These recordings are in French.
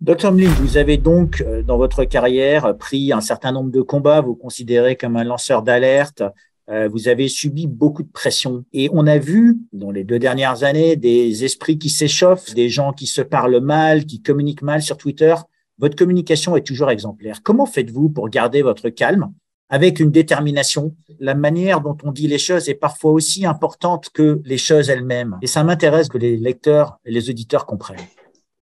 Docteur Mlin, vous avez donc, dans votre carrière, pris un certain nombre de combats, vous considérez comme un lanceur d'alerte, vous avez subi beaucoup de pression. Et on a vu, dans les 2 dernières années, des esprits qui s'échauffent, des gens qui se parlent mal, qui communiquent mal sur Twitter. Votre communication est toujours exemplaire. Comment faites-vous pour garder votre calme avec une détermination? La manière dont on dit les choses est parfois aussi importante que les choses elles-mêmes. Et ça m'intéresse que les lecteurs et les auditeurs comprennent.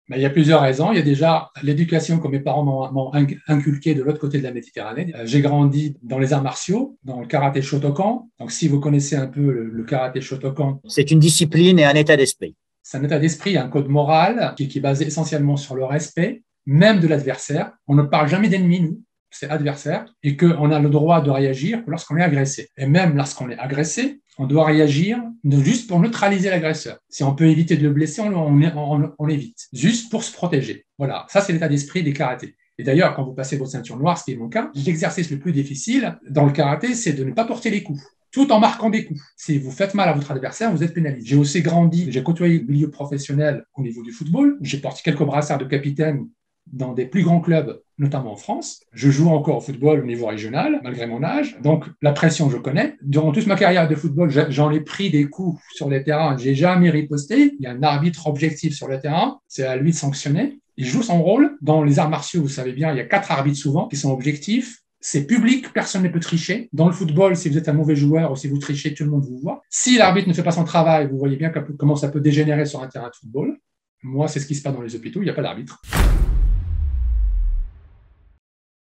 Mais il y a plusieurs raisons. Il y a déjà l'éducation que mes parents m'ont inculquée de l'autre côté de la Méditerranée. J'ai grandi dans les arts martiaux, dans le karaté Shotokan. Donc, si vous connaissez un peu le karaté Shotokan, c'est une discipline et un état d'esprit. C'est un état d'esprit, un code moral qui est basé essentiellement sur le respect, même de l'adversaire. On ne parle jamais d'ennemi, nous. C'est adversaire, et qu'on a le droit de réagir lorsqu'on est agressé. Et même lorsqu'on est agressé, on doit réagir juste pour neutraliser l'agresseur. Si on peut éviter de le blesser, on évite, juste pour se protéger. Voilà, ça c'est l'état d'esprit des karatés. Et d'ailleurs, quand vous passez votre ceinture noire, ce qui est mon cas, l'exercice le plus difficile dans le karaté, c'est de ne pas porter les coups, tout en marquant des coups. Si vous faites mal à votre adversaire, vous êtes pénalisé. J'ai aussi grandi, j'ai côtoyé le milieu professionnel au niveau du football. J'ai porté quelques brassards de capitaine dans des plus grands clubs, notamment en France. Je joue encore au football au niveau régional, malgré mon âge. Donc, la pression, je connais. Durant toute ma carrière de football, j'en ai pris des coups sur les terrains. Je n'ai jamais riposté. Il y a un arbitre objectif sur le terrain. C'est à lui de sanctionner. Il joue son rôle. Dans les arts martiaux, vous savez bien, il y a 4 arbitres souvent qui sont objectifs. C'est public, personne ne peut tricher. Dans le football, si vous êtes un mauvais joueur ou si vous trichez, tout le monde vous voit. Si l'arbitre ne fait pas son travail, vous voyez bien comment ça peut dégénérer sur un terrain de football. Moi, c'est ce qui se passe dans les hôpitaux. Il n'y a pas d'arbitre.